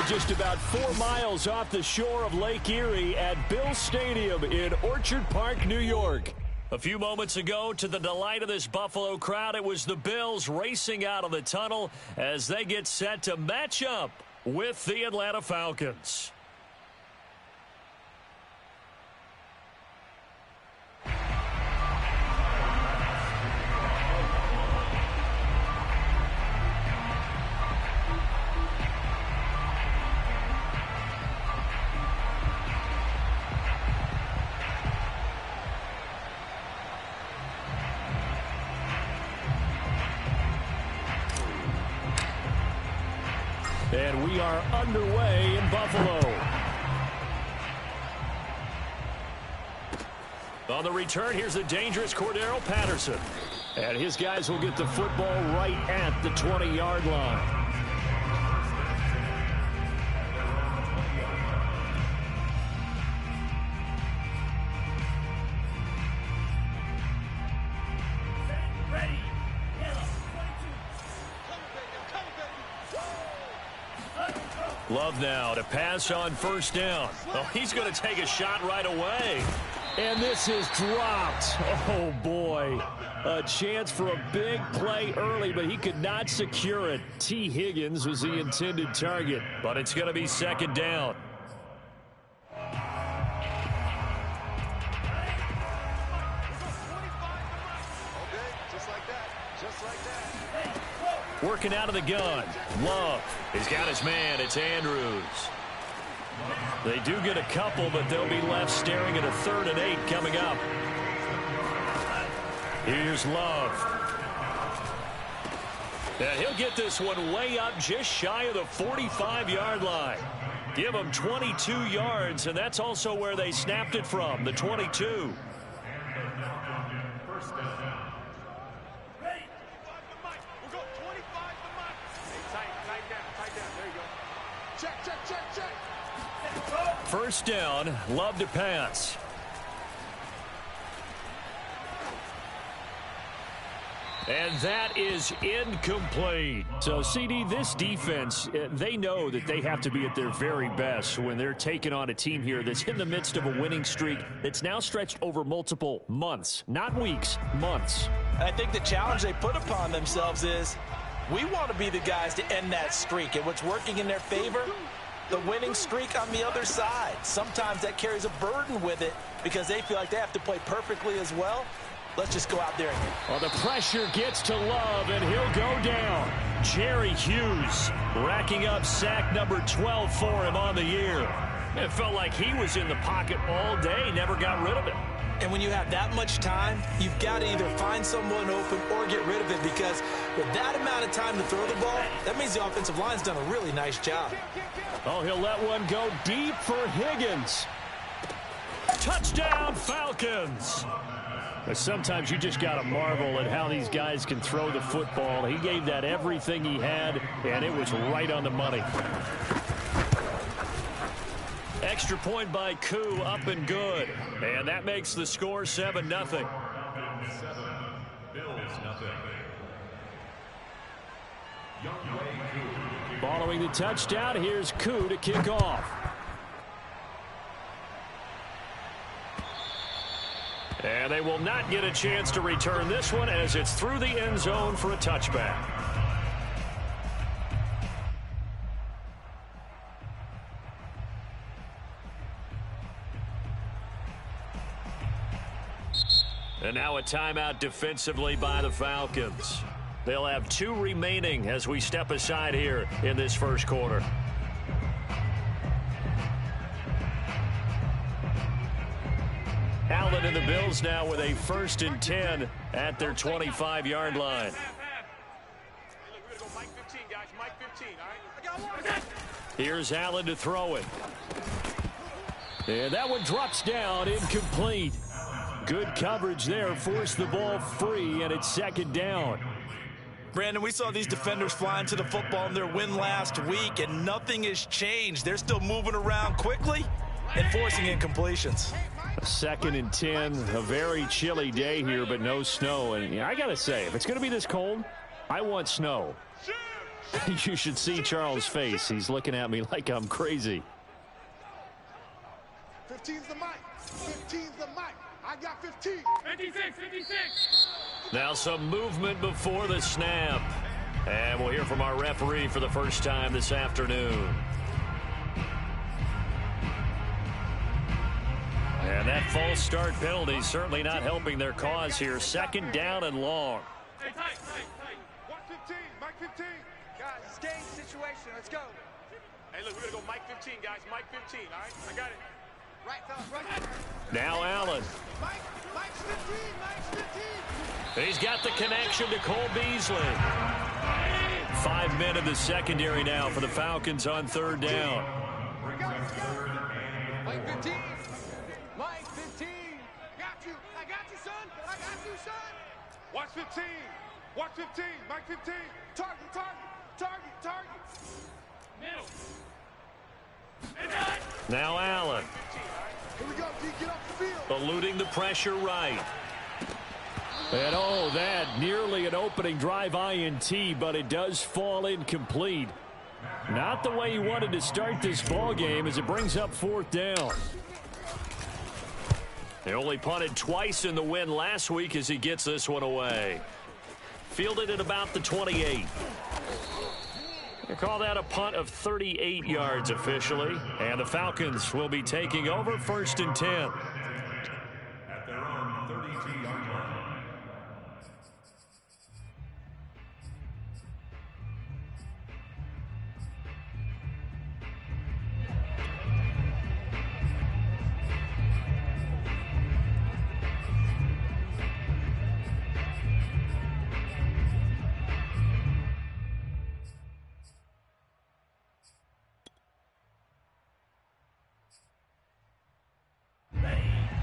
just about 4 miles off the shore of Lake Erie at Bill Stadium in Orchard Park, New York. A few moments ago, to the delight of this Buffalo crowd, it was the Bills racing out of the tunnel as they get set to match up with the Atlanta Falcons. And we are underway in Buffalo. On the return, here's the dangerous Cordero Patterson. And his guys will get the football right at the 20-yard line. Love now to pass on first down. Oh, he's going to take a shot right away. And this is dropped. Oh, boy. A chance for a big play early, but he could not secure it. T. Higgins was the intended target, but it's going to be second down. Working out of the gun. Love. He's got his man. It's Andrews. They do get a couple, but they'll be left staring at a 3rd and 8 coming up. Here's Love. And he'll get this one way up just shy of the 45-yard line. Give them 22 yards, and that's also where they snapped it from, the 22. First down, Love to pass. And that is incomplete. So, CD, this defense, they know that they have to be at their very best when they're taking on a team here that's in the midst of a winning streak that's now stretched over multiple months, not weeks, months. I think the challenge they put upon themselves is we want to be the guys to end that streak. And what's working in their favor? The winning streak on the other side. Sometimes that carries a burden with it because they feel like they have to play perfectly as well. Let's just go out there and well, the pressure gets to Love, and he'll go down. Jerry Hughes racking up sack number 12 for him on the year. It felt like he was in the pocket all day, never got rid of it. And when you have that much time, you've got to either find someone open or get rid of it, because with that amount of time to throw the ball, that means the offensive line's done a really nice job. Oh, he'll let one go deep for Higgins. Touchdown, Falcons. But sometimes you just got to marvel at how these guys can throw the football. He gave that everything he had, and it was right on the money. Extra point by Koo, up and good. And that makes the score 7-0. Following the touchdown, here's Koo to kick off. And they will not get a chance to return this one as it's through the end zone for a touchback. And now a timeout defensively by the Falcons. They'll have 2 remaining as we step aside here in this first quarter. Allen and the Bills now with a 1st and 10 at their 25-yard line. Here's Allen to throw it. And that one drops down, incomplete. Good coverage there, forced the ball free, and it's 2nd down. Brandon, we saw these defenders flying to the football in their win last week, and nothing has changed. They're still moving around quickly and forcing incompletions. 2nd and 10, a very chilly day here, but no snow. And I got to say, if it's going to be this cold, I want snow. You should see Charles' face. He's looking at me like I'm crazy. 15's the mic. 15's the mic. I got 15. 56, 56. Now some movement before the snap. And we'll hear from our referee for the first time this afternoon. And that false start penalty certainly not helping their cause here. Second down and long. Hey, tight. Watch 15. Mike 15. Guys, it's game situation. Let's go. Hey, look, we're going to go Mike 15, guys. Mike 15, all right? I got it. Right, fellas, right. Now Allen. Mike's 15. Mike's 15. He's got the connection to Cole Beasley. 5 men in the secondary now for the Falcons on third down. Mike 15. Mike 15. I got you, son. I got you, son. Watch 15. Watch 15. Mike 15. Target. Middle. Now Allen. Here we go, D. Get off the field. Eluding the pressure right. And oh, that nearly an opening drive INT, but it does fall incomplete. Not the way he wanted to start this ball game as it brings up fourth down. They only punted twice in the win last week as he gets this one away. Fielded at about the 28. They call that a punt of 38 yards officially. And the Falcons will be taking over 1st and 10. At their own 32-yard line.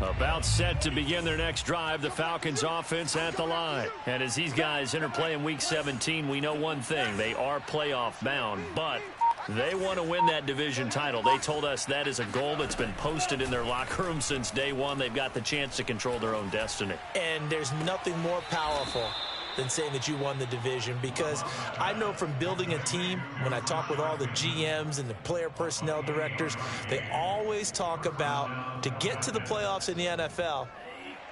About set to begin their next drive, the Falcons offense at the line. And as these guys interplay in Week 17, we know one thing. They are playoff bound, but they want to win that division title. They told us that is a goal that's been posted in their locker room since day one. They've got the chance to control their own destiny. And there's nothing more powerful than saying that you won the division, because I know from building a team, when I talk with all the GMs and the player personnel directors, they always talk about, to get to the playoffs in the NFL,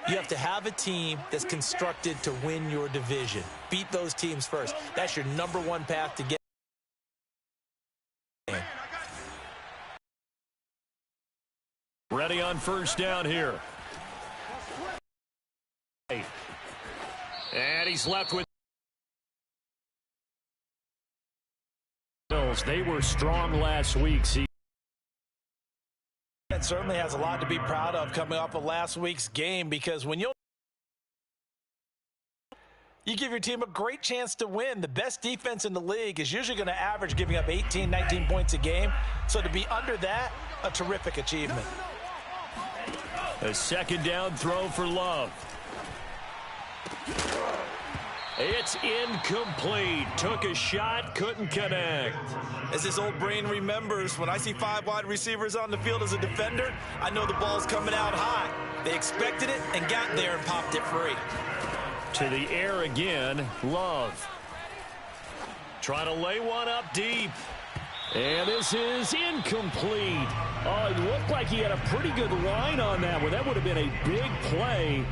you have to have a team that's constructed to win your division. Beat those teams first. That's your number one path to get. Ready on first down here. And he's left with Bills. They were strong last week. That certainly has a lot to be proud of coming off of last week's game, because when you give your team a great chance to win, the best defense in the league is usually going to average giving up 18, 19 points a game. So to be under that, a terrific achievement. A second down throw for Love. It's incomplete. Took a shot, couldn't connect. As his old brain remembers, when I see 5 wide receivers on the field as a defender, I know the ball's coming out high. They expected it and got there and popped it free. To the air again, Love. Trying to lay one up deep. And this is incomplete. Oh, it looked like he had a pretty good line on that one. That would have been a big play,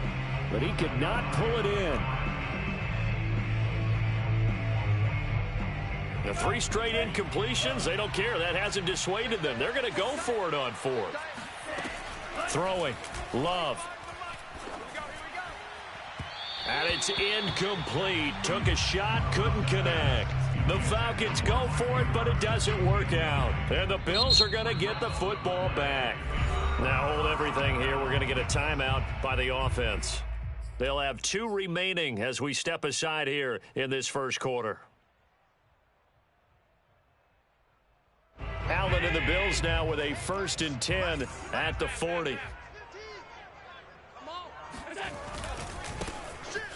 but he could not pull it in. The 3 straight incompletions, they don't care. That hasn't dissuaded them. They're going to go for it on 4th. Throwing. Love. And it's incomplete. Took a shot, couldn't connect. The Falcons go for it, but it doesn't work out. And the Bills are going to get the football back. Now hold everything here. We're going to get a timeout by the offense. They'll have 2 remaining as we step aside here in this first quarter. Allen and the Bills now with a 1st and 10 at the 40.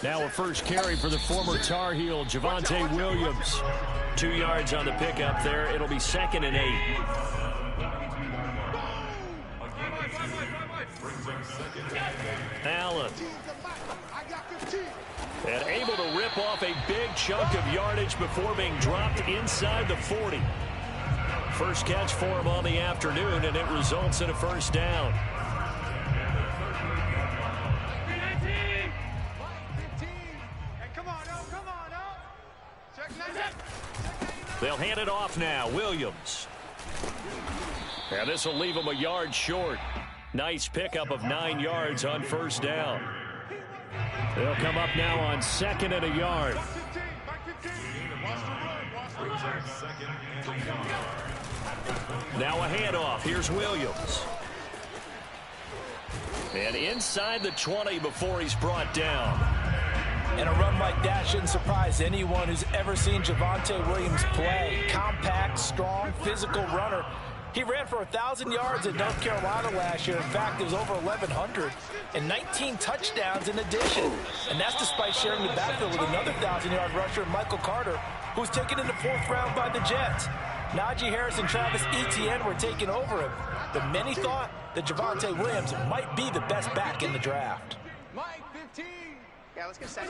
Now a first carry for the former Tar Heel, Javonte Williams. 2 yards on the pickup there. It'll be 2nd and 8. Allen. I got 15. And able to rip off a big chunk of yardage before being dropped inside the 40. First catch for him on the afternoon, and it results in a first down. 19. Hey, come on, oh, come on, oh. Check 90. They'll hand it off now. Williams. And this will leave him a yard short. Nice pickup of 9 yards on first down. They'll come up now on 2nd and a yard. Now a handoff. Here's Williams. And inside the 20 before he's brought down. And a run like that shouldn't surprise anyone who's ever seen Javonte Williams play. Compact, strong, physical runner. He ran for 1,000 yards in North Carolina last year. In fact, it was over 1,100 and 19 touchdowns in addition. And that's despite sharing the backfield with another 1,000-yard rusher, Michael Carter, who was taken in the 4th round by the Jets. Najee Harris and Travis Etienne were taking over him. But many thought that Javonte Williams might be the best back in the draft. Mike, 15. Yeah, let's get set.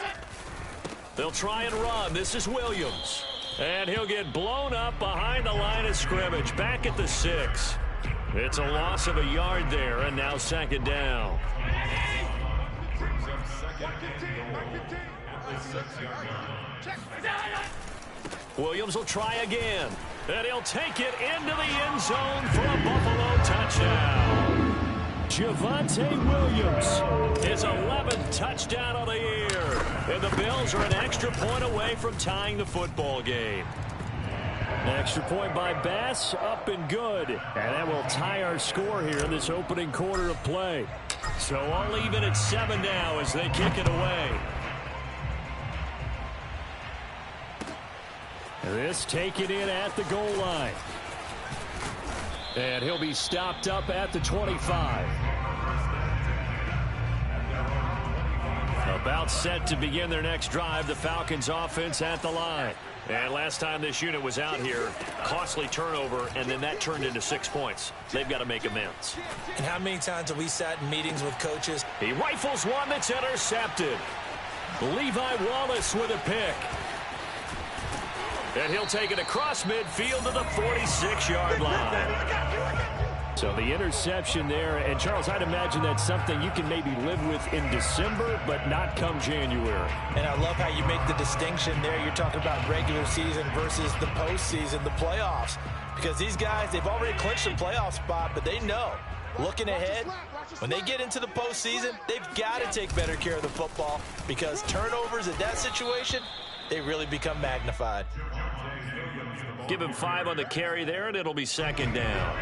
They'll try and run. This is Williams. And he'll get blown up behind the line of scrimmage. Back at the 6. It's a loss of a yard there, and now 2nd down. Williams will try again. And he'll take it into the end zone for a Buffalo touchdown. Javonte Williams, his 11th touchdown of the year. And the Bills are an extra point away from tying the football game. Extra point by Bass, up and good. And that will tie our score here in this opening quarter of play. So all even at 7 now as they kick it away. This taken in at the goal line. And he'll be stopped up at the 25. About set to begin their next drive, the Falcons offense at the line. And last time this unit was out here, costly turnover, and then that turned into 6 points. They've got to make amends. And how many times have we sat in meetings with coaches? He rifles one that's intercepted. Levi Wallace with a pick. And he'll take it across midfield to the 46-yard line. So the interception there, and Charles, I'd imagine that's something you can maybe live with in December, but not come January. And I love how you make the distinction there. You're talking about regular season versus the postseason, the playoffs. Because these guys, they've already clinched a playoff spot, but they know, looking ahead, when they get into the postseason, they've got to take better care of the football because turnovers in that situation, they really become magnified. Give him 5 on the carry there, and it'll be 2nd down.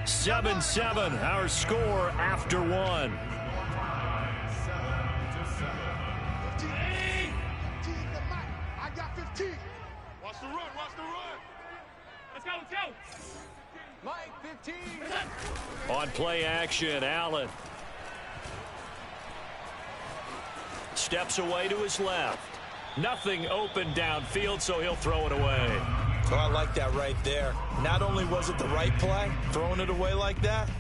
7-7, our score after 1. I got 15. Watch the run, watch the run. Let's go, let's go. Mike, 15. On play action, Allen. Steps away to his left. Nothing open downfield, so he'll throw it away. Oh, I like that right there. Not only was it the right play, throwing it away like that,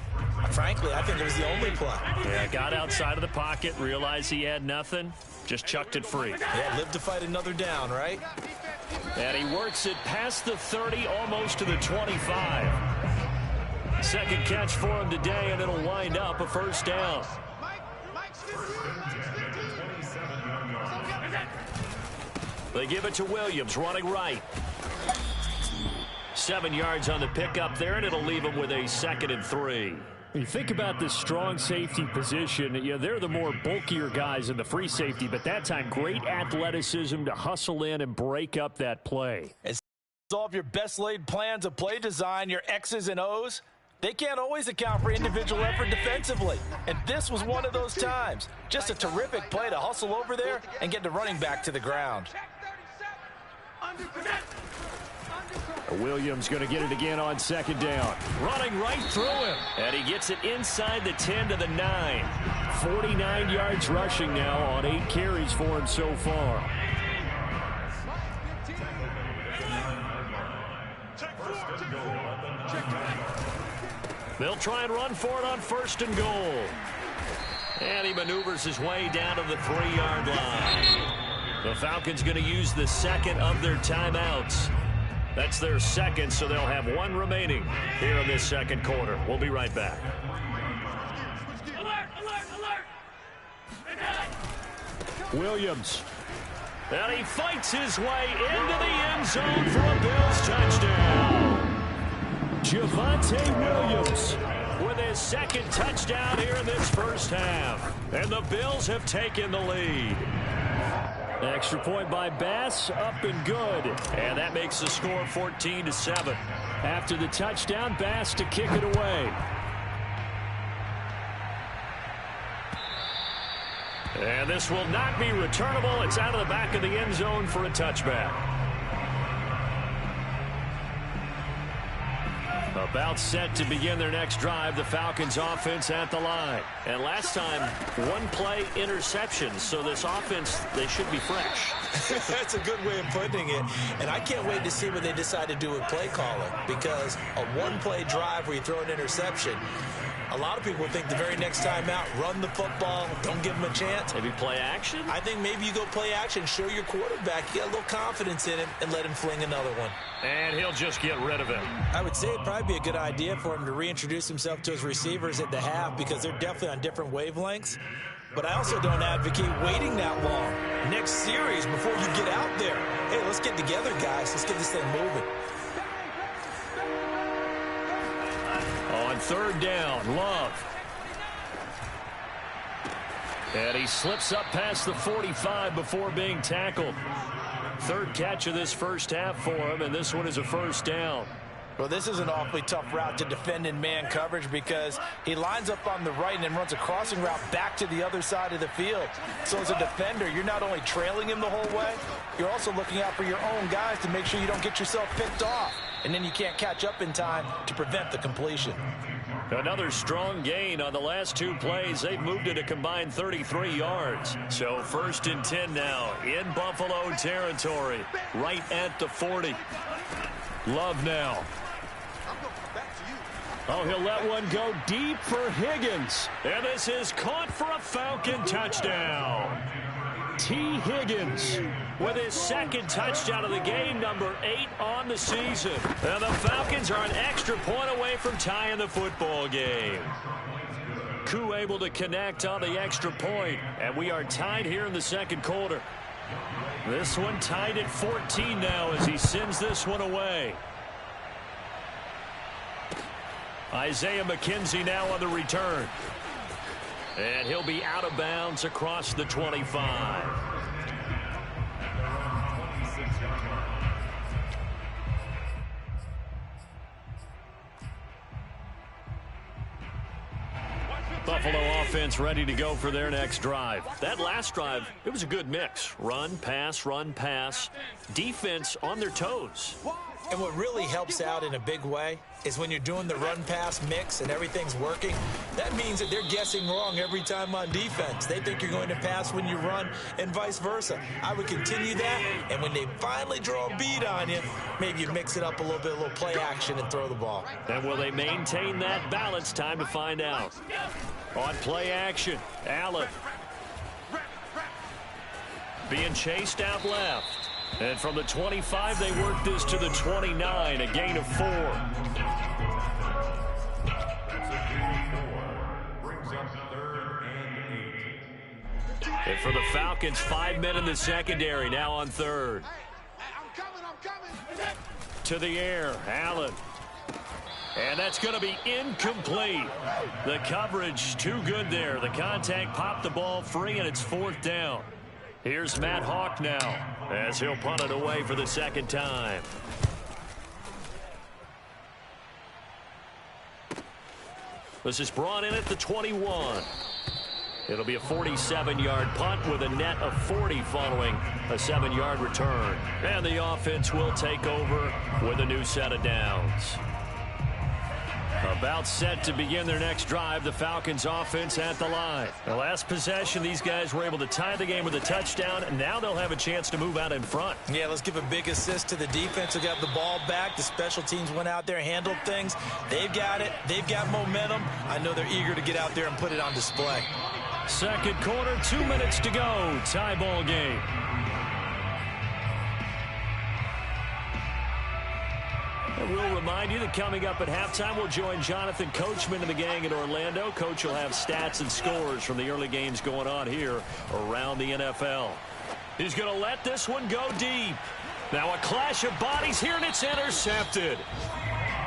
frankly, I think it was the only play. Yeah, got outside of the pocket, realized he had nothing, just chucked it free. Yeah, live to fight another down, right? And he works it past the 30, almost to the 25. Second catch for him today, and it'll wind up a first down. They give it to Williams, running right. 7 yards on the pickup there, and it'll leave him with a 2nd and 3. You think about the strong safety position. You know, they're the more bulkier guys in the free safety, but that time, great athleticism to hustle in and break up that play. It's all of your best laid plans of play design, your X's and O's. They can't always account for individual effort defensively. And this was one of those times. Just a terrific play to hustle over there and get the running back to the ground. Williams going to get it again on 2nd down. Running right through him. And he gets it inside the 10 to the 9. 49 yards rushing now on 8 carries for him so far. They'll try and run for it on 1st and goal. And he maneuvers his way down to the 3-yard line. The Falcons going to use the second of their timeouts. That's their second, so they'll have one remaining here in this second quarter. We'll be right back. Alert, alert, alert. Williams. And he fights his way into the end zone for a Bills touchdown. Javonte Williams with his second touchdown here in this first half. And the Bills have taken the lead. Extra point by Bass, up and good. And that makes the score 14-7. After the touchdown, Bass to kick it away. And this will not be returnable. It's out of the back of the end zone for a touchback. About set to begin their next drive, the Falcons offense at the line. And last time, one-play interception. So this offense, they should be fresh. That's a good way of putting it. And I can't wait to see what they decide to do with play calling. Because a one-play drive where you throw an interception, a lot of people think the very next time out, run the football, don't give them a chance. Maybe play action? I think maybe you go play action, show your quarterback, you got a little confidence in him, and let him fling another one. And he'll just get rid of it. I would say it'd probably be a good idea for him to reintroduce himself to his receivers at the half because they're definitely on different wavelengths. But I also don't advocate waiting that long. Next series, before you get out there, hey, let's get together, guys. Let's get this thing moving. On 3rd down, Love. And he slips up past the 45 before being tackled. 3rd catch of this first half for him, and this one is a 1st down. Well, this is an awfully tough route to defend in man coverage because he lines up on the right and then runs a crossing route back to the other side of the field. So as a defender, you're not only trailing him the whole way, you're also looking out for your own guys to make sure you don't get yourself picked off. And then you can't catch up in time to prevent the completion. Another strong gain on the last 2 plays. They've moved it a combined 33 yards. So 1st and 10 now in Buffalo territory, right at the 40. Love now. Oh, he'll let one go deep for Higgins. And this is caught for a Falcon touchdown. T. Higgins with his 2nd touchdown of the game, number 8 on the season. And the Falcons are an extra point away from tying the football game. Koo able to connect on the extra point, and we are tied here in the second quarter. This one tied at 14 now as he sends this one away. Isaiah McKenzie now on the return. And he'll be out of bounds across the 25. Buffalo offense ready to go for their next drive. That last drive, it was a good mix. Run, pass, defense on their toes. And what really helps out in a big way is when you're doing the run-pass mix and everything's working, that means that they're guessing wrong every time on defense. They think you're going to pass when you run and vice versa. I would continue that, and when they finally draw a beat on you, maybe you mix it up a little play action and throw the ball. And will they maintain that balance? Time to find out. On play action, Allen. Being chased out left. And from the 25, they work this to the 29, a gain of 4. And for the Falcons, 5 men in the secondary, now on 3rd. I'm coming. To the air, Allen. And that's going to be incomplete. The coverage too good there. The contact popped the ball free, and it's 4th down. Here's Matt Hawk now as he'll punt it away for the 2nd time. This is brought in at the 21. It'll be a 47-yard punt with a net of 40 following a 7-yard return. And the offense will take over with a new set of downs. A About set to begin their next drive. The Falcons offense at the line. The last possession, these guys were able to tie the game with a touchdown, and now they'll have a chance to move out in front. Yeah, let's give a big assist to the defense who got the ball back. The special teams went out there, handled things. They've got it. They've got momentum. I know they're eager to get out there and put it on display. Second quarter, 2 minutes to go. Tie ball game. And we'll remind you that coming up at halftime, we'll join Jonathan Coachman and the gang in Orlando. Coach will have stats and scores from the early games going on here around the NFL. He's going to let this one go deep. Now a clash of bodies here, and it's intercepted.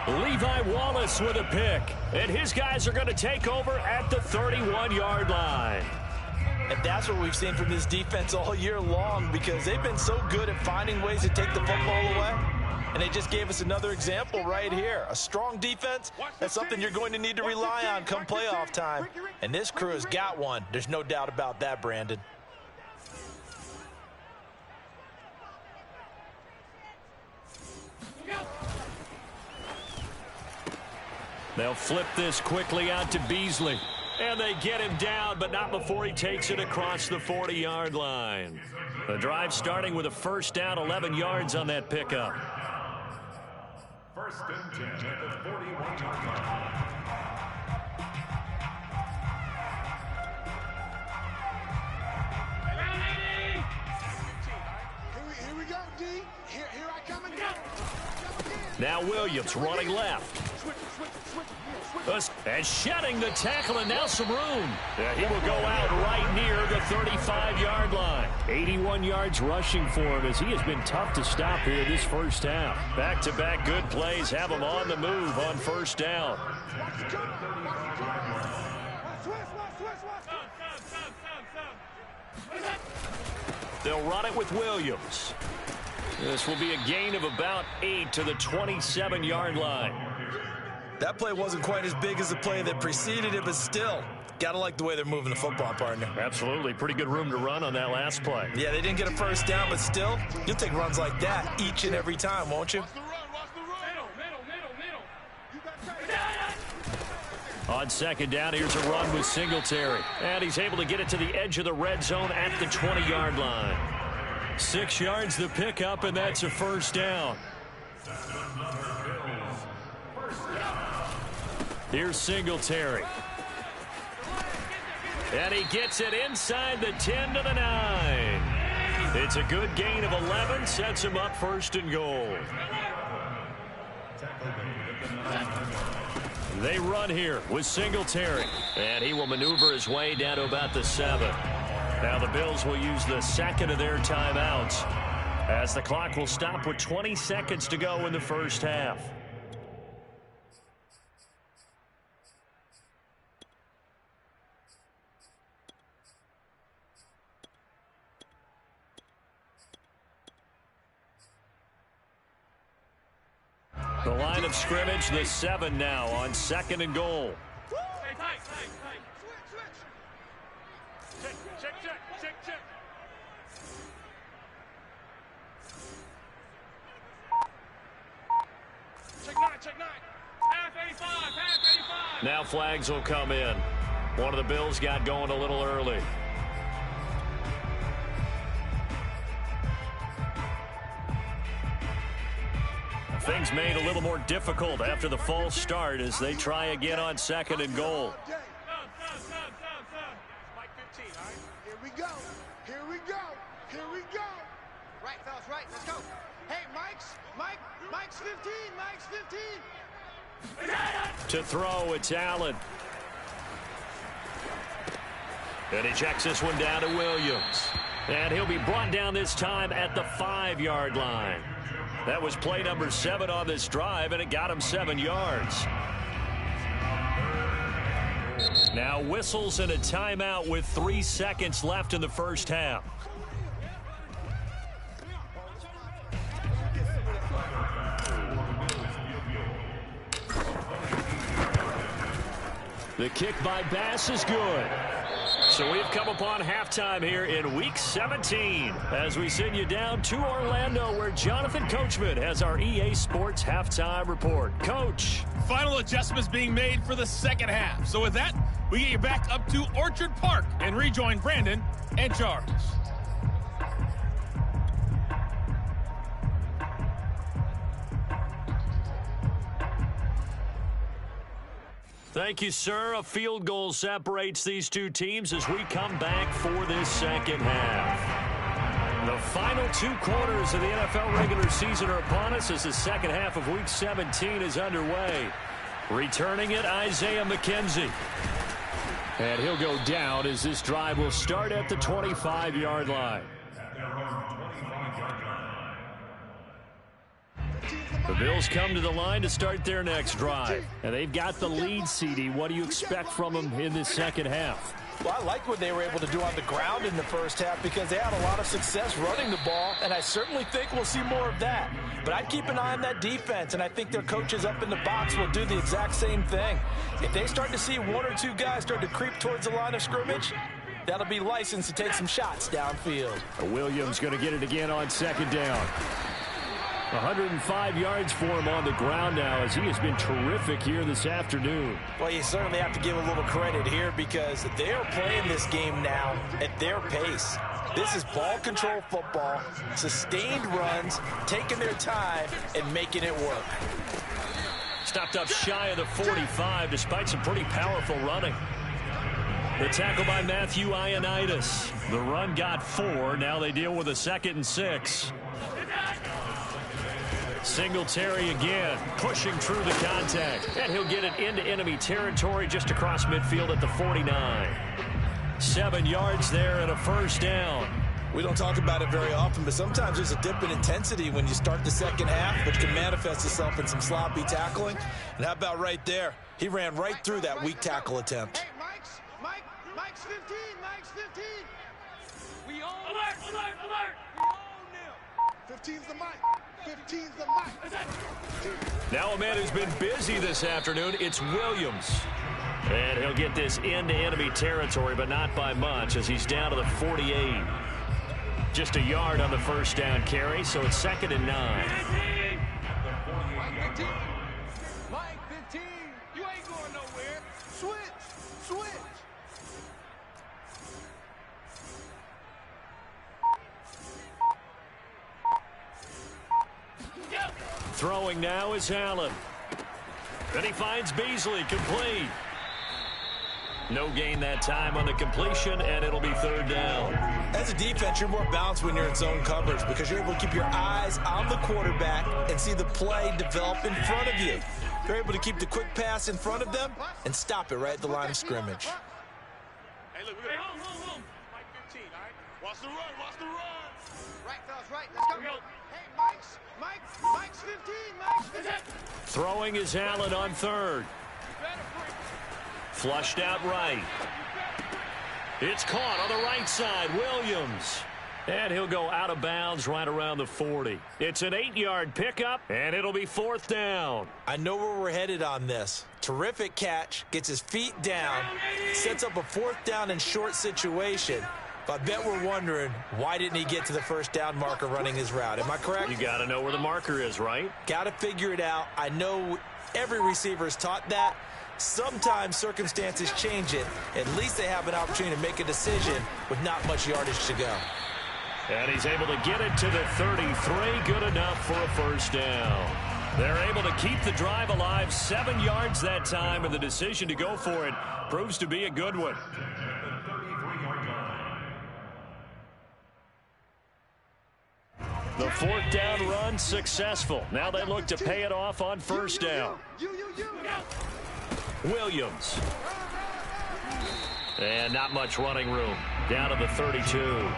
Levi Wallace with a pick, and his guys are going to take over at the 31-yard line. And that's what we've seen from this defense all year long, because they've been so good at finding ways to take the football away. And they just gave us another example right here. A strong defense, that's something you're going to need to rely on come playoff time. And this crew has got one. There's no doubt about that, Brandon. They'll flip this quickly out to Beasley. And they get him down, but not before he takes it across the 40-yard line. The drive starting with a first down, 11 yards on that pickup. First and 10 at the 41-yard line. Here we go, D. Here I come again. Now Williams running left. And shedding the tackle, and now some room. He will go out right near the 35-yard line. 81 yards rushing for him, as he has been tough to stop here this first half. Back-to-back good plays have him on the move on first down. They'll run it with Williams. This will be a gain of about 8 to the 27-yard line. That play wasn't quite as big as the play that preceded it, but still, gotta like the way they're moving the football, partner. Absolutely. Pretty good room to run on that last play. Yeah, they didn't get a first down, but still, you'll take runs like that each and every time, won't you? On second down, here's a run with Singletary. And he's able to get it to the edge of the red zone at the 20-yard line. 6 yards the pickup, and that's a first down. Here's Singletary. And he gets it inside the 10 to the 9. It's a good gain of 11, sets him up first and goal. They run here with Singletary. And he will maneuver his way down to about the 7. Now the Bills will use the second of their timeouts, as the clock will stop with 20 seconds to go in the first half. The line of scrimmage, the 7 now on second and goal. Check. Check 9. Half 85. Now flags will come in. One of the Bills got going a little early. Things made a little more difficult after the false start as they try again on second and goal. Mike 15, all right? Here we go. Right, fellas, right. Let's go. Hey, Mike's 15. Mike's 15. To throw, it's Allen. And he checks this one down to Williams. And he'll be brought down this time at the 5-yard line. That was play number 7 on this drive, and it got him 7 yards. Now whistles and a timeout with 3 seconds left in the first half. The kick by Bass is good. So we've come upon halftime here in Week 17 as we send you down to Orlando where Jonathan Coachman has our EA Sports Halftime Report. Coach. Final adjustments being made for the second half. So with that, we get you back up to Orchard Park and rejoin Brandon and Charles. Thank you, sir. A field goal separates these two teams as we come back for this second half. The final 2 quarters of the NFL regular season are upon us as the second half of Week 17 is underway. Returning it, Isaiah McKenzie. And he'll go down as this drive will start at the 25-yard line. The Bills come to the line to start their next drive. And they've got the lead, CD. What do you expect from them in this second half? Well, I like what they were able to do on the ground in the first half because they had a lot of success running the ball, and I certainly think we'll see more of that. But I'd keep an eye on that defense, and I think their coaches up in the box will do the exact same thing. If they start to see 1 or 2 guys start to creep towards the line of scrimmage, that'll be licensed to take some shots downfield. Williams going to get it again on second down. 105 yards for him on the ground now as he has been terrific here this afternoon. Well, you certainly have to give a little credit here because they're playing this game now at their pace. This is ball control football, sustained runs, taking their time and making it work. Stopped up shy of the 45 despite some pretty powerful running. The tackle by Matthew Ioannidis. The run got 4. Now they deal with a 2nd and 6. Singletary again, pushing through the contact. And he'll get it into enemy territory just across midfield at the 49. 7 yards there and a first down. We don't talk about it very often, but sometimes there's a dip in intensity when you start the second half, which can manifest itself in some sloppy tackling. And how about right there? He ran right through that weak tackle attempt. Hey, Mike's 15, Mike's 15. We own Alert, alert, alert. We own them. 15's the Mike. 15's the Mike. Now a man who's been busy this afternoon, it's Williams. And he'll get this into enemy territory, but not by much as he's down to the 48. Just a yard on the first down carry, so it's 2nd and 9. Mike 15. Mike 15. You ain't going nowhere. Switch. Throwing now is Allen. Then he finds Beasley, complete. No gain that time on the completion, and it'll be 3rd down. As a defense, you're more balanced when you're in zone coverage because you're able to keep your eyes on the quarterback and see the play develop in front of you. You're able to keep the quick pass in front of them and stop it right at the line of scrimmage. Hey, look, we're going to Mike 15, all right? Watch the run. Right, fellas, right. Let's go. Hey, Mike's 15, Mike's 15. Throwing is Allen on 3rd. Flushed out right. It's caught on the right side. Williams. And he'll go out of bounds right around the 40. It's an 8-yard pickup, and it'll be 4th down. I know where we're headed on this. Terrific catch. Gets his feet down. Sets up a 4th down and short situation. But I bet we're wondering, why didn't he get to the first down marker running his route? Am I correct? You got to know where the marker is, right? Got to figure it out. I know every receiver is taught that. Sometimes circumstances change it. At least they have an opportunity to make a decision with not much yardage to go. And he's able to get it to the 33. Good enough for a first down. They're able to keep the drive alive. 7 yards that time, and the decision to go for it proves to be a good one. The 4th down run successful. Now they look to pay it off on first down. Williams. And not much running room. Down to the 32.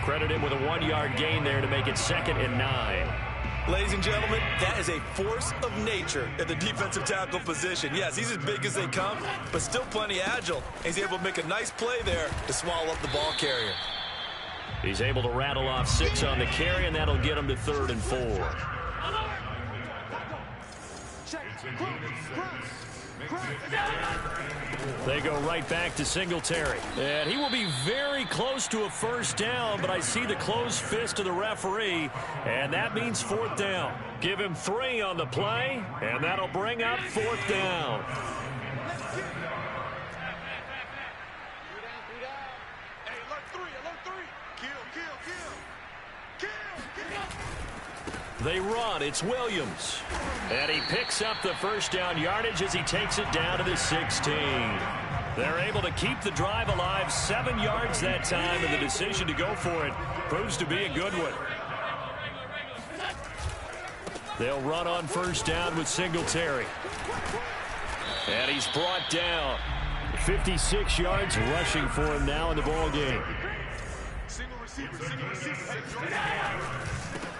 Credit him with a 1-yard gain there to make it 2nd and 9. Ladies and gentlemen, that is a force of nature at the defensive tackle position. Yes, he's as big as they come, but still plenty agile. He's able to make a nice play there to swallow up the ball carrier. He's able to rattle off 6 on the carry, and that'll get him to 3rd and 4. They go right back to Singletary. And he will be very close to a first down, but I see the closed fist of the referee, and that means fourth down. Give him 3 on the play, and that'll bring up fourth down. Hey, alert 3, alert 3. Kill, kill, kill. Kill, kill. They run. It's Williams. And he picks up the first down yardage as he takes it down to the 16. They're able to keep the drive alive, 7 yards that time, and the decision to go for it proves to be a good one. They'll run on first down with Singletary. And he's brought down. 56 yards rushing for him now in the ball game. Single receiver.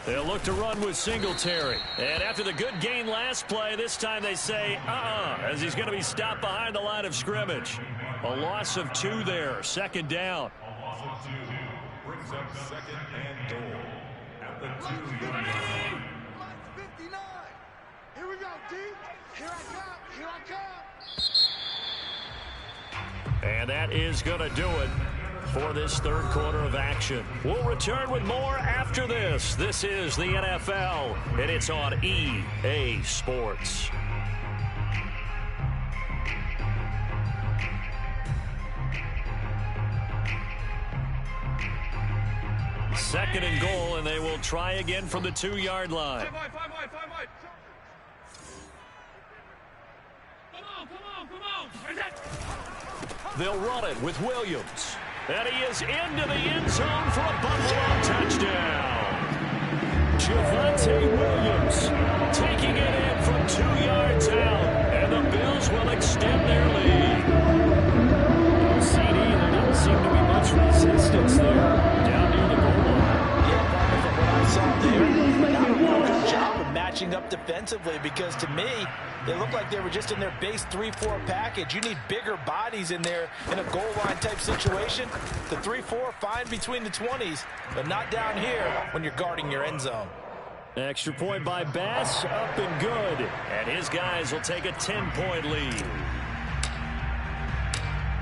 They'll look to run with Singletary. And after the good gain last play, this time they say, as he's going to be stopped behind the line of scrimmage. A loss of 2 there, second down. A loss of 2 brings up second and goal at the 2-yard line. 59. Here we go, D. Here I come. Here I come. And that is going to do it for this third quarter of action. We'll return with more after this. This is the NFL, and it's on EA Sports. Second and goal, and they will try again from the 2-yard line. Come on. Where's that? They'll run it with Williams. And he is into the end zone for a Buffalo touchdown. Javonte Williams taking it in from 2 yards out. And the Bills will extend their lead. CD, there didn't seem to be much resistance there down near the goal line. Yeah, partner, from what I saw there, not a real good job of matching up defensively, because to me, they looked like they were just in their base 3-4 package. You need bigger bodies in there in a goal line type situation. The 3-4 fine between the 20s, but not down here when you're guarding your end zone. Extra point by Bass, up and good. And his guys will take a 10-point lead.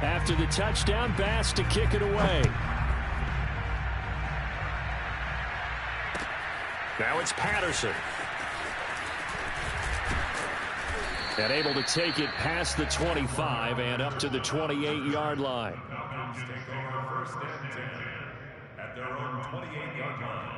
After the touchdown, Bass to kick it away. Now it's Patterson. And able to take it past the 25 and up to the 28-yard line. Falcons take over first and 10 at their own 28-yard line.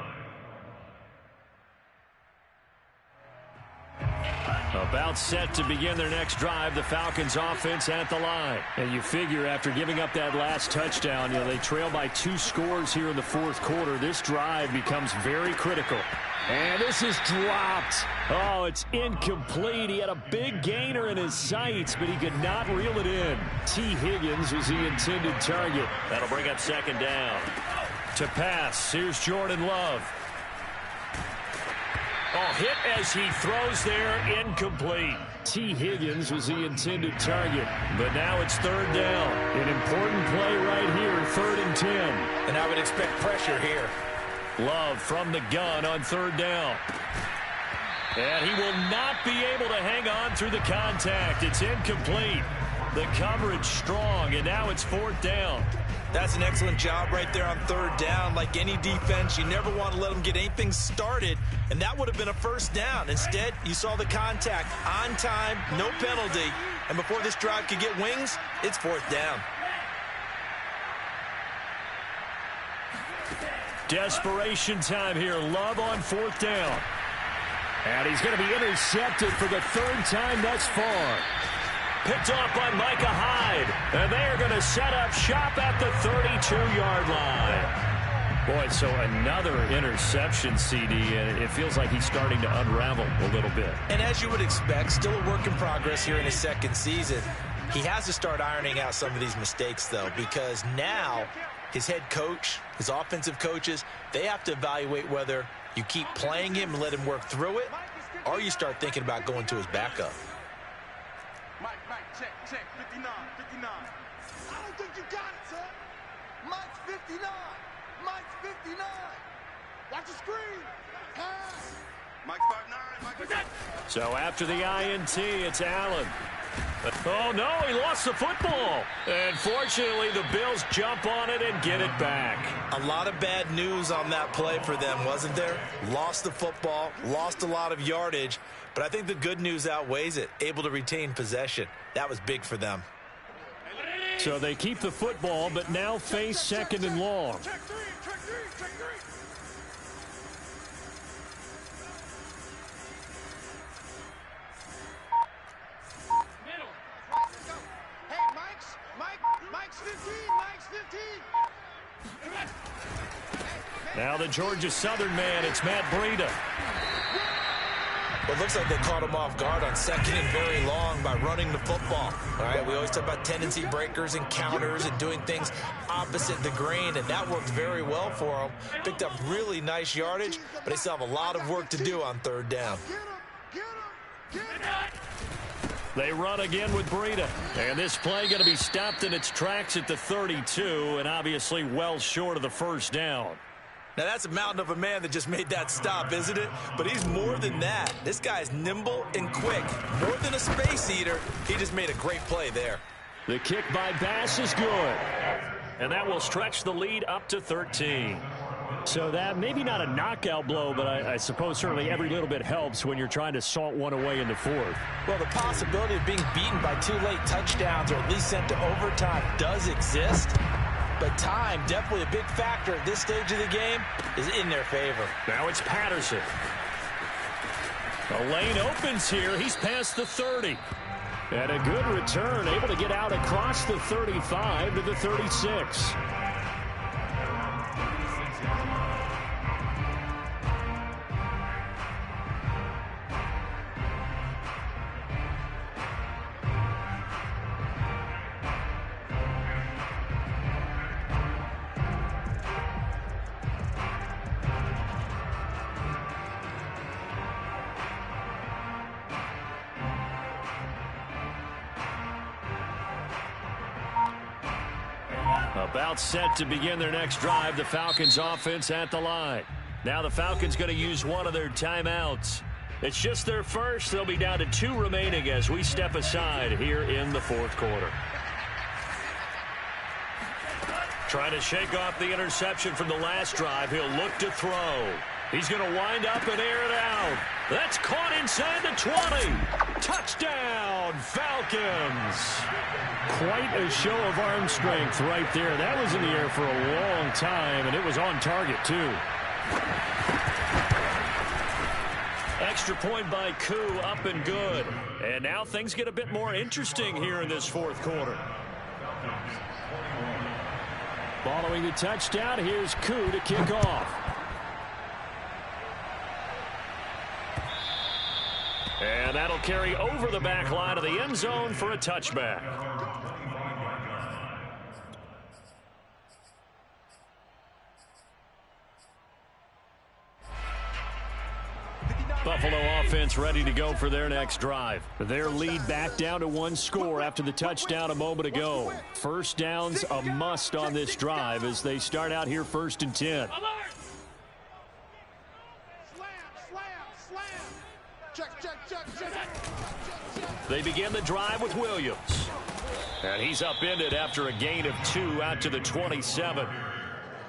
About set to begin their next drive, the Falcons offense at the line. And you figure after giving up that last touchdown, they trail by 2 scores here in the fourth quarter. This drive becomes very critical. And this is dropped. Oh, it's incomplete. He had a big gainer in his sights, but he could not reel it in. T. Higgins was the intended target. That'll bring up second down. To pass, here's Jordan Love. Oh, hit as he throws there, incomplete. T. Higgins was the intended target, but now it's third down. An important play right here, 3rd and 10. And I would expect pressure here. Love from the gun on third down. And he will not be able to hang on through the contact. It's incomplete. The coverage strong, and now it's 4th down. That's an excellent job right there on third down. Like any defense, you never want to let them get anything started, and that would have been a first down. Instead, you saw the contact on time, no penalty, and before this drive could get wings, it's 4th down. Desperation time here. Love on 4th down. And he's going to be intercepted for the 3rd time thus far. Picked off by Micah Hyde. And they are going to set up shop at the 32-yard line. Boy, so another interception, CD, and it feels like he's starting to unravel a little bit. And as you would expect, still a work in progress here in his second season. He has to start ironing out some of these mistakes, though, because now his head coach, his offensive coaches, they have to evaluate whether you keep playing him and let him work through it, or you start thinking about going to his backup. Mike, check, 59. I don't think you got it, son. Mike's 59. Watch the screen. Pass. Mike 5'9", Mike. So after the INT, it's Allen. Oh, no, he lost the football. And fortunately, the Bills jump on it and get it back. A lot of bad news on that play for them, wasn't there? Lost the football, lost a lot of yardage, but I think the good news outweighs it. Able to retain possession. That was big for them. So they keep the football, but now face second and long. Check three, check three, check three. Middle. Let's go. Hey, Mike's 15, Mike's 15. Now the Georgia Southern man, it's Matt Breida. Well, it looks like they caught him off guard on second and very long by running the football. All right, we always talk about tendency breakers and counters and doing things opposite the grain, and that worked very well for them. Picked up really nice yardage, but they still have a lot of work to do on third down. Get him. They run again with Breida. And this play going to be stopped in its tracks at the 32, and obviously well short of the first down. Now, that's a mountain of a man that just made that stop, isn't it? But he's more than that. This guy's nimble and quick. More than a space eater, he just made a great play there. The kick by Bass is good. And that will stretch the lead up to 13. So that maybe not a knockout blow, but I suppose certainly every little bit helps when you're trying to salt one away in the fourth. Well, the possibility of being beaten by 2 late touchdowns or at least sent to overtime does exist. But time, definitely a big factor at this stage of the game, is in their favor. Now it's Patterson. The lane opens here. He's past the 30. And a good return, able to get out across the 35 to the 36. About set to begin their next drive. The Falcons offense at the line. Now the Falcons going to use one of their timeouts. It's just their first. They'll be down to 2 remaining as we step aside here in the fourth quarter. Trying to shake off the interception from the last drive. He'll look to throw. He's going to wind up and air it out. That's caught inside the 20. Touchdown, Falcons. Quite a show of arm strength right there. That was in the air for a long time, and it was on target, too. Extra point by Koo, up and good. And now things get a bit more interesting here in this fourth quarter. Following the touchdown, here's Koo to kick off. And that'll carry over the back line of the end zone for a touchback. Buffalo offense ready to go for their next drive. Their lead back down to 1 score after the touchdown a moment ago. First down's a must on this drive as they start out here 1st and 10. They begin the drive with Williams. And he's upended after a gain of 2 out to the 27.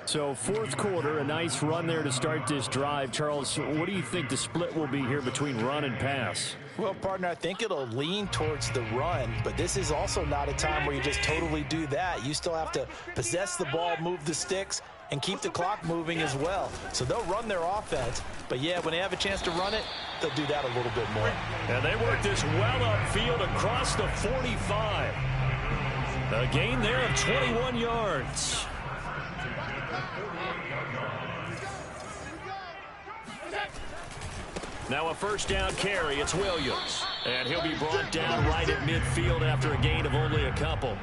So fourth quarter, a nice run there to start this drive. Charles, what do you think the split will be here between run and pass? Well, partner, I think it'll lean towards the run, but this is also not a time where you just totally do that. You still have to possess the ball, move the sticks, and keep the clock moving as well. So they'll run their offense, but yeah, when they have a chance to run it, they'll do that a little bit more. And they work this well upfield across the 45. A gain there of 21 yards. Now a first down carry. It's Williams. And he'll be brought down right at midfield after a gain of only a couple.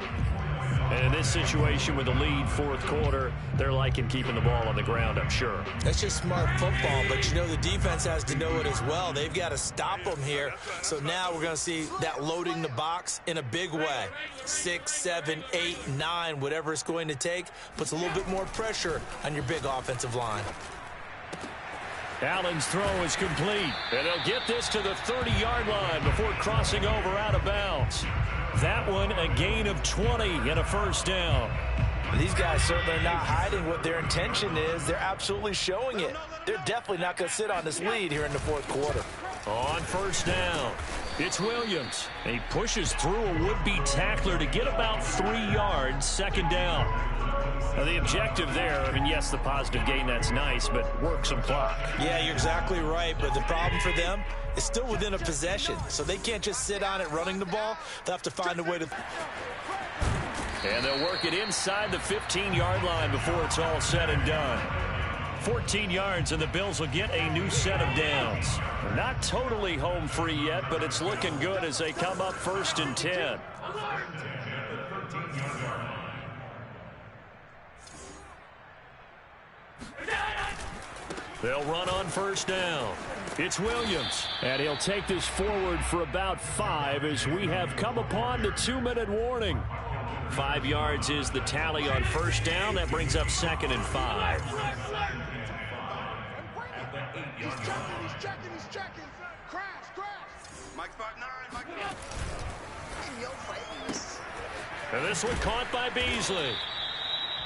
And in this situation with the lead fourth quarter, they're liking keeping the ball on the ground, I'm sure. That's just smart football, but you know the defense has to know it as well. They've got to stop them here. So now we're going to see that loading the box in a big way. 6, 7, 8, 9, whatever it's going to take, puts a little bit more pressure on your big offensive line. Allen's throw is complete. And they'll get this to the 30-yard line before crossing over out of bounds. That one a gain of 20 and a first down. These guys certainly are not hiding what their intention is. They're absolutely showing it. They're definitely not going to sit on this lead here in the fourth quarter. On first down, it's Williams. He pushes through a would-be tackler to get about 3 yards, second down. Now the objective there, I mean, yes, the positive gain, that's nice, but work some clock. Yeah, you're exactly right, but the problem for them is still within a possession, so they can't just sit on it running the ball. They'll have to find a way to... And they'll work it inside the 15-yard line before it's all said and done. 14 yards, and the Bills will get a new set of downs. Not totally home free yet, but it's looking good as they come up first and 10. They'll run on first down. It's Williams, and he'll take this forward for about 5 as we have come upon the 2-minute warning. 5 yards is the tally on first down. That brings up second and 5. He's checking. Crash. Mike spot 9, Mike. In your face. And this one caught by Beasley.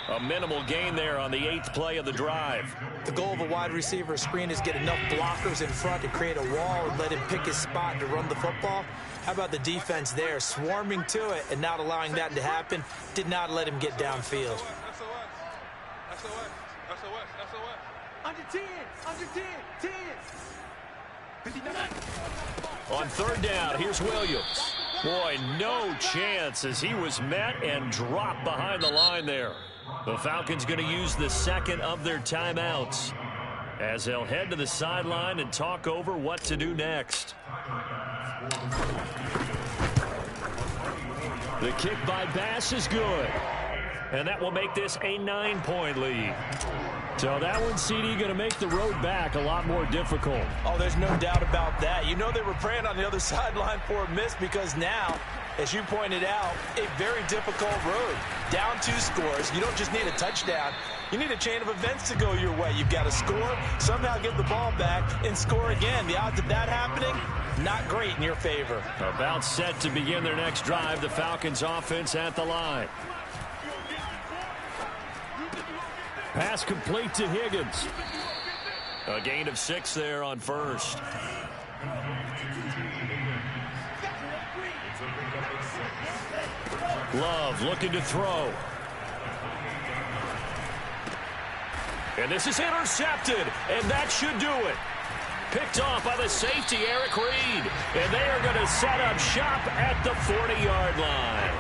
A minimal gain there on the 8th play of the drive. The goal of a wide receiver screen is get enough blockers in front to create a wall and let him pick his spot to run the football. How about the defense there, swarming to it and not allowing that to happen? Did not let him get downfield. SOS. Under 10. 10. 59. On third down, here's Williams. Boy, no chance as he was met and dropped behind the line there. The Falcons going to use the second of their timeouts as they'll head to the sideline and talk over what to do next. The kick by Bass is good. And that will make this a 9-point lead. So that one, CD, going to make the road back a lot more difficult. Oh, there's no doubt about that. You know they were praying on the other sideline for a miss because now, as you pointed out, a very difficult road. Down 2 scores. You don't just need a touchdown. You need a chain of events to go your way. You've got to score, somehow get the ball back, and score again. The odds of that happening, not great in your favor. About set to begin their next drive. The Falcons offense at the line. Pass complete to Higgins. A gain of 6 there on first. Love looking to throw. And this is intercepted, and that should do it. Picked off by the safety, Eric Reed. And they are going to set up shop at the 40-yard line.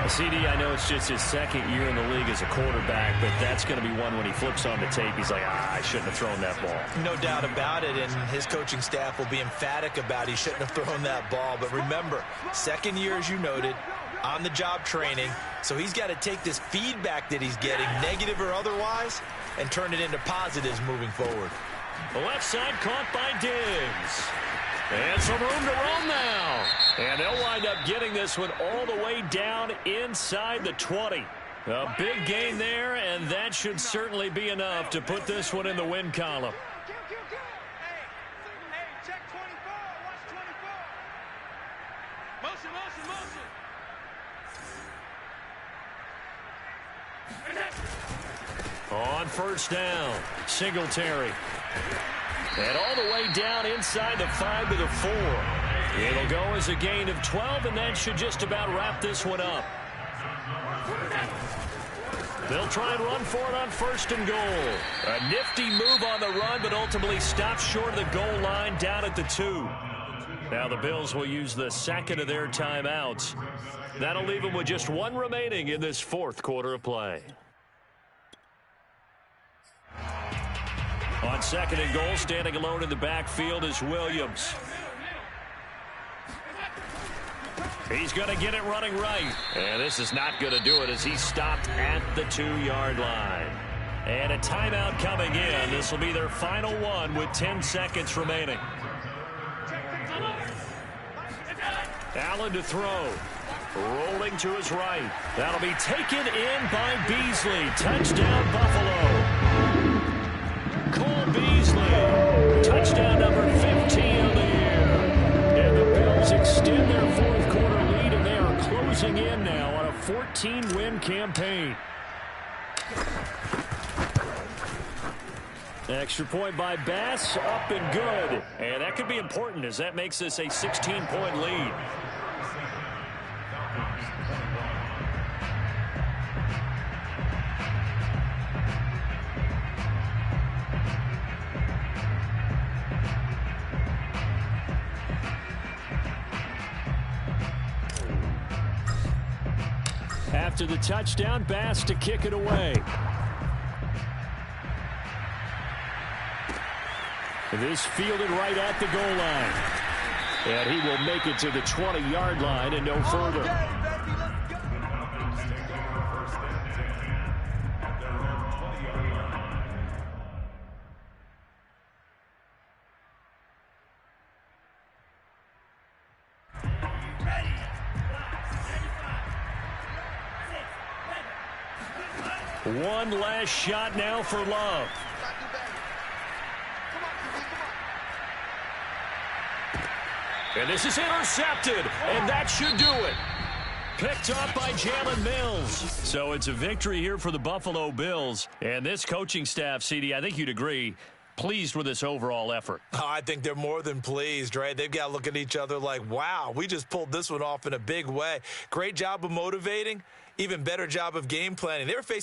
CD, I know it's just his second year in the league as a quarterback, but that's going to be one when he flips on the tape. He's like, I shouldn't have thrown that ball. No doubt about it, and his coaching staff will be emphatic about he shouldn't have thrown that ball. But remember, second year, as you noted, on-the-job training, so he's got to take this feedback that he's getting, negative or otherwise, and turn it into positives moving forward. The left side caught by Diggs. And some room to run now. And they'll wind up getting this one all the way down inside the 20. A big gain there, and that should certainly be enough to put this one in the win column. Hey, check 24. Watch 24. Motion. On first down, Singletary. And all the way down inside the 5 to the 4. It'll go as a gain of 12, and that should just about wrap this one up. They'll try and run for it on first and goal. A nifty move on the run, but ultimately stopped short of the goal line down at the 2. Now the Bills will use the second of their timeouts. That'll leave them with just 1 remaining in this fourth quarter of play. On second and goal, standing alone in the backfield is Williams. He's going to get it running right. And this is not going to do it as he's stopped at the 2-yard line. And a timeout coming in. This will be their final one with 10 seconds remaining. Allen to throw. Rolling to his right. That'll be taken in by Beasley. Touchdown, Buffalo. Cole Beasley closing in now on a 14-win campaign. Extra point by Bass, up and good. And that could be important as that makes this a 16-point lead. After the touchdown, Bass to kick it away. This fielded right at the goal line. And he will make it to the 20-yard line and no further. One last shot now for Love. And this is intercepted, and that should do it. Picked up by Jalen Mills. So it's a victory here for the Buffalo Bills. And this coaching staff, CD, I think you'd agree, pleased with this overall effort. Oh, I think they're more than pleased, right? They've got to look at each other like, wow, we just pulled this one off in a big way. Great job of motivating, even better job of game planning. They were facing